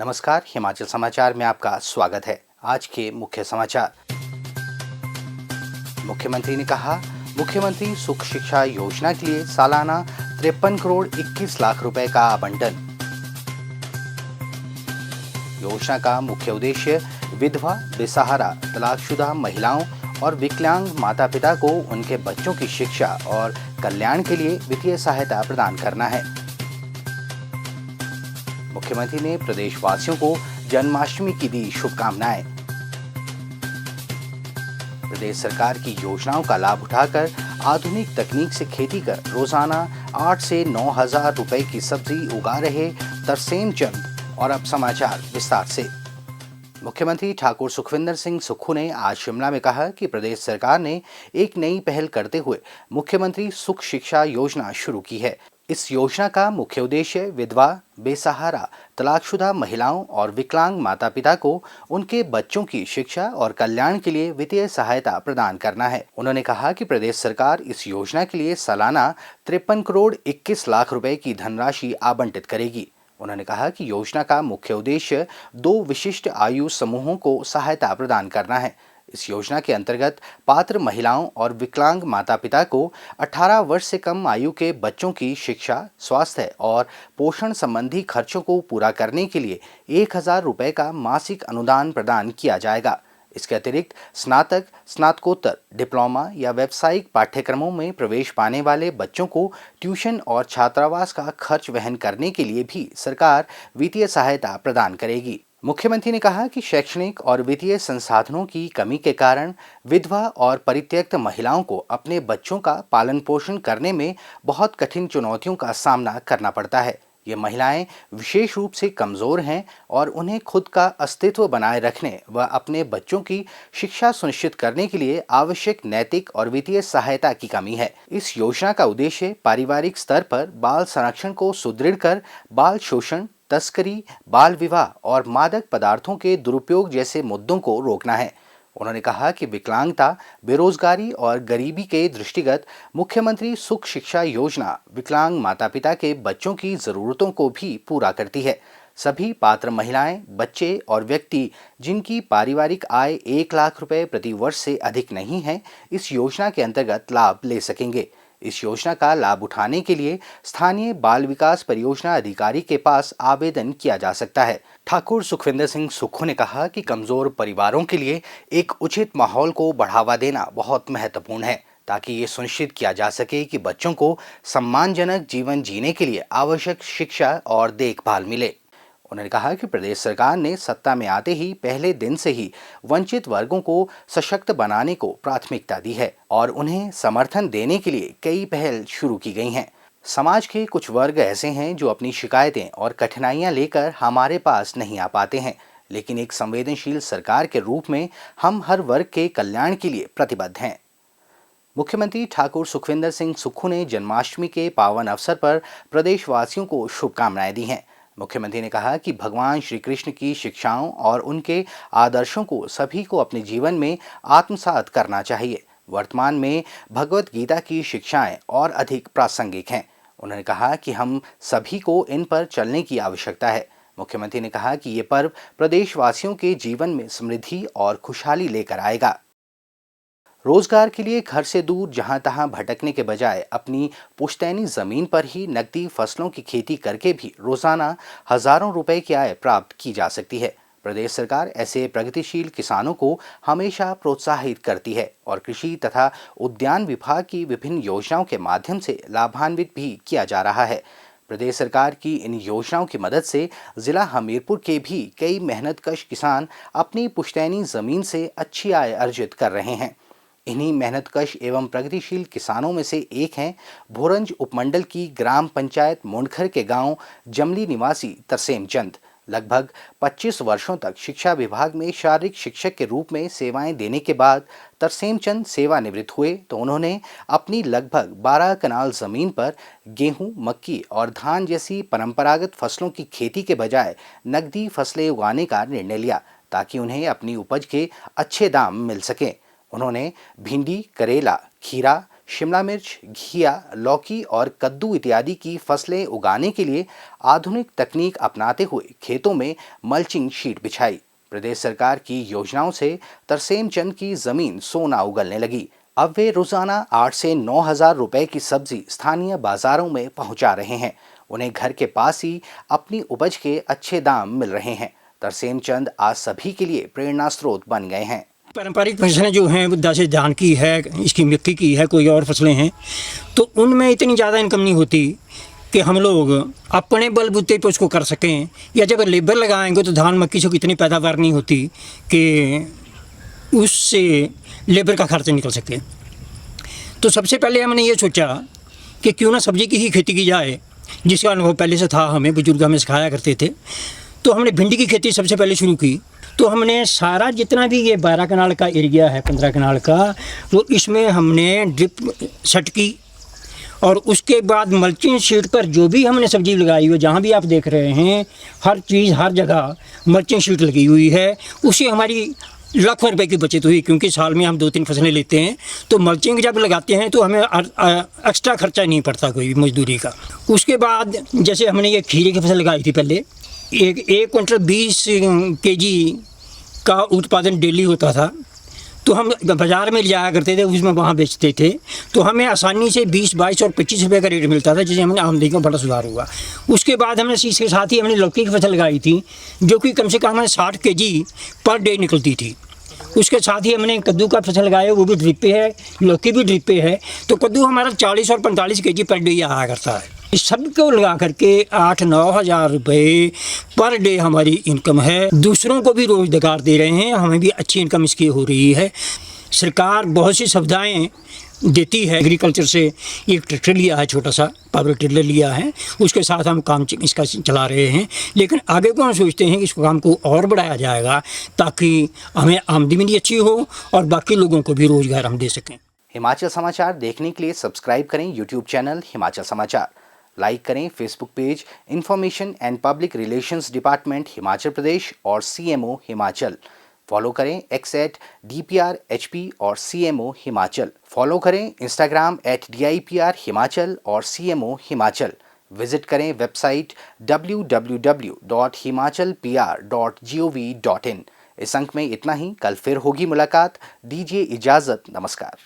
नमस्कार, हिमाचल समाचार में आपका स्वागत है। आज के मुख्य समाचार। मुख्यमंत्री ने कहा, मुख्यमंत्री सुख शिक्षा योजना के लिए सालाना 53 करोड़ 21 लाख रुपए का आवंटन। योजना का मुख्य उद्देश्य विधवा, बेसहारा, तलाकशुदा महिलाओं और विकलांग माता पिता को उनके बच्चों की शिक्षा और कल्याण के लिए वित्तीय सहायता प्रदान करना है। मुख्यमंत्री ने प्रदेशवासियों को जन्माष्टमी की दी शुभकामनाएं। प्रदेश सरकार की योजनाओं का लाभ उठाकर आधुनिक तकनीक से खेती कर रोजाना 8 से 9 हजार रुपए की सब्जी उगा रहे तरसेम चंद। और अब समाचार विस्तार से। मुख्यमंत्री ठाकुर सुखविंदर सिंह सुक्खू ने आज शिमला में कहा कि प्रदेश सरकार ने एक नई पहल करते हुए मुख्यमंत्री सुख शिक्षा योजना शुरू की है। इस योजना का मुख्य उद्देश्य विधवा, बेसहारा, तलाकशुदा महिलाओं और विकलांग माता पिता को उनके बच्चों की शिक्षा और कल्याण के लिए वित्तीय सहायता प्रदान करना है। उन्होंने कहा कि प्रदेश सरकार इस योजना के लिए सालाना 53 करोड़ 21 लाख रुपए की धनराशि आवंटित करेगी। उन्होंने कहा कि योजना का मुख्य उद्देश्य 2 विशिष्ट आयु समूहों को सहायता प्रदान करना है। इस योजना के अंतर्गत पात्र महिलाओं और विकलांग माता पिता को 18 वर्ष से कम आयु के बच्चों की शिक्षा, स्वास्थ्य और पोषण संबंधी खर्चों को पूरा करने के लिए 1000 रुपए का मासिक अनुदान प्रदान किया जाएगा। इसके अतिरिक्त स्नातक, स्नातकोत्तर, डिप्लोमा या व्यावसायिक पाठ्यक्रमों में प्रवेश पाने वाले बच्चों को ट्यूशन और छात्रावास का खर्च वहन करने के लिए भी सरकार वित्तीय सहायता प्रदान करेगी। मुख्यमंत्री ने कहा कि शैक्षणिक और वित्तीय संसाधनों की कमी के कारण विधवा और परित्यक्त महिलाओं को अपने बच्चों का पालन पोषण करने में बहुत कठिन चुनौतियों का सामना करना पड़ता है। ये महिलाएं विशेष रूप से कमजोर हैं और उन्हें खुद का अस्तित्व बनाए रखने व अपने बच्चों की शिक्षा सुनिश्चित करने के लिए आवश्यक नैतिक और वित्तीय सहायता की कमी है। इस योजना का उद्देश्य पारिवारिक स्तर पर बाल संरक्षण को सुदृढ़ कर बाल शोषण, तस्करी, बाल विवाह और मादक पदार्थों के दुरुपयोग जैसे मुद्दों को रोकना है। उन्होंने कहा कि विकलांगता, बेरोजगारी और गरीबी के दृष्टिगत मुख्यमंत्री सुख शिक्षा योजना विकलांग माता पिता के बच्चों की जरूरतों को भी पूरा करती है। सभी पात्र महिलाएं, बच्चे और व्यक्ति जिनकी पारिवारिक आय 1 लाख रुपए प्रति वर्ष से अधिक नहीं है, इस योजना के अंतर्गत लाभ ले सकेंगे। इस योजना का लाभ उठाने के लिए स्थानीय बाल विकास परियोजना अधिकारी के पास आवेदन किया जा सकता है। ठाकुर सुखविंदर सिंह सुक्खू ने कहा कि कमजोर परिवारों के लिए एक उचित माहौल को बढ़ावा देना बहुत महत्वपूर्ण है, ताकि ये सुनिश्चित किया जा सके कि बच्चों को सम्मानजनक जीवन जीने के लिए आवश्यक शिक्षा और देखभाल मिले। उन्होंने कहा कि प्रदेश सरकार ने सत्ता में आते ही पहले दिन से ही वंचित वर्गों को सशक्त बनाने को प्राथमिकता दी है और उन्हें समर्थन देने के लिए कई पहल शुरू की गई हैं। समाज के कुछ वर्ग ऐसे हैं जो अपनी शिकायतें और कठिनाइयां लेकर हमारे पास नहीं आ पाते हैं, लेकिन एक संवेदनशील सरकार के रूप में हम हर वर्ग के कल्याण के लिए प्रतिबद्ध हैं। मुख्यमंत्री ठाकुर सुखविंदर सिंह सुक्खू ने जन्माष्टमी के पावन अवसर पर प्रदेशवासियों को शुभकामनाएं दी हैं। मुख्यमंत्री ने कहा कि भगवान श्री कृष्ण की शिक्षाओं और उनके आदर्शों को सभी को अपने जीवन में आत्मसात करना चाहिए। वर्तमान में भगवत गीता की शिक्षाएं और अधिक प्रासंगिक हैं। उन्होंने कहा कि हम सभी को इन पर चलने की आवश्यकता है। मुख्यमंत्री ने कहा कि ये पर्व प्रदेशवासियों के जीवन में समृद्धि और खुशहाली लेकर आएगा। रोजगार के लिए घर से दूर जहां तहां भटकने के बजाय अपनी पुश्तैनी जमीन पर ही नकदी फसलों की खेती करके भी रोजाना हजारों रुपए की आय प्राप्त की जा सकती है। प्रदेश सरकार ऐसे प्रगतिशील किसानों को हमेशा प्रोत्साहित करती है और कृषि तथा उद्यान विभाग की विभिन्न योजनाओं के माध्यम से लाभान्वित भी किया जा रहा है। प्रदेश सरकार की इन योजनाओं की मदद से जिला हमीरपुर के भी कई मेहनतकश किसान अपनी पुश्तैनी जमीन से अच्छी आय अर्जित कर रहे हैं। इन्हीं मेहनतकश एवं प्रगतिशील किसानों में से एक हैं भोरंज उपमंडल की ग्राम पंचायत मुंडखर के गांव जमली निवासी तरसेम चंद। लगभग 25 वर्षों तक शिक्षा विभाग में शारीरिक शिक्षक के रूप में सेवाएं देने के बाद तरसेम चंद सेवानिवृत्त हुए तो उन्होंने अपनी लगभग 12 कनाल जमीन पर गेहूं, मक्की और धान जैसी परंपरागत फसलों की खेती के बजाय नकदी फसलें उगाने का निर्णय लिया, ताकि उन्हें अपनी उपज के अच्छे दाम मिल सकें। उन्होंने भिंडी, करेला, खीरा, शिमला मिर्च, घिया, लौकी और कद्दू इत्यादि की फसलें उगाने के लिए आधुनिक तकनीक अपनाते हुए खेतों में मल्चिंग शीट बिछाई। प्रदेश सरकार की योजनाओं से तरसेम चंद की जमीन सोना उगलने लगी। अब वे रोजाना 8 से 9 हजार रुपए की सब्जी स्थानीय बाजारों में पहुंचा रहे हैं। उन्हें घर के पास ही अपनी उपज के अच्छे दाम मिल रहे हैं। तरसेम चंद आज सभी के लिए प्रेरणा स्रोत बन गए हैं। पारंपरिक फसलें जो हैं जैसे धान की है, इसकी मक्की की है, कोई और फसलें हैं, तो उनमें इतनी ज़्यादा इनकम नहीं होती कि हम लोग अपने बलबूते पे उसको कर सकें, या जब लेबर लगाएंगे तो धान मक्की से इतनी पैदावार नहीं होती कि उससे लेबर का खर्च निकल सके। तो सबसे पहले हमने ये सोचा कि क्यों ना सब्जी की ही खेती की जाए, जिसका अनुभव पहले से था, हमें बुजुर्ग हमें सिखाया करते थे। तो हमने भिंडी की खेती सबसे पहले शुरू की। तो हमने सारा जितना भी ये 12 कनाल का एरिया है, 15 कनाल का, तो इसमें हमने ड्रिप सेट की और उसके बाद मल्चिंग शीट पर जो भी हमने सब्जी लगाई हुई, जहाँ भी आप देख रहे हैं, हर चीज़ हर जगह मल्चिंग शीट लगी हुई है। उससे हमारी लाखों रुपए की बचत हुई, क्योंकि साल में हम 2-3 फसलें लेते हैं, तो मल्चिंग जब लगाते हैं तो हमें एक्स्ट्रा खर्चा नहीं पड़ता कोई मजदूरी का। उसके बाद जैसे हमने ये खीरे की फसल लगाई थी, पहले एक क्विंटल 20 केजी का उत्पादन डेली होता था, तो हम बाज़ार में ले जाया करते थे, उसमें वहाँ बेचते थे, तो हमें आसानी से 20, 22 और 25 रुपये का रेट मिलता था, जिससे हमने आमदनी का बड़ा सुधार हुआ। उसके बाद हमने इसके साथ ही हमने लौकी की फसल लगाई थी, जो कि कम से कम हमें 60 केजी पर डे निकलती थी। उसके साथ ही हमने कद्दू का फसल लगाया, वो भी ड्रिप पे है, लौकी भी ड्रिप पे है, तो कद्दू हमारा 40 और 45 केजी पर डे आया करता है। इस सब को लगा करके 8-9 हज़ार रुपये पर डे हमारी इनकम है। दूसरों को भी रोज़गार दे रहे हैं, हमें भी अच्छी इनकम इसकी हो रही है। सरकार बहुत सी सुविधाएं देती है। एग्रीकल्चर से एक ट्रैक्टर लिया है, छोटा सा पावर टिलर लिया है, उसके साथ हम काम इसका चला रहे हैं। लेकिन आगे को हम सोचते हैं कि इस काम को और बढ़ाया जाएगा, ताकि हमें आमदनी भी अच्छी हो और बाकी लोगों को भी रोज़गार हम दे सकें। हिमाचल समाचार देखने के लिए सब्सक्राइब करें यूट्यूब चैनल हिमाचल समाचार, लाइक करें Facebook page information and public relations department Himachal Pradesh और CMO हिमाचल। फॉलो करें @DPRHP और CMO हिमाचल। फॉलो करें इंस्टाग्राम @DIPR हिमाचल और CMO हिमाचल। विजिट करें वेबसाइट www.himachalpr.gov.in। इस अंक में इतना ही। कल फिर होगी मुलाकात। दीजिए इजाज़त। नमस्कार।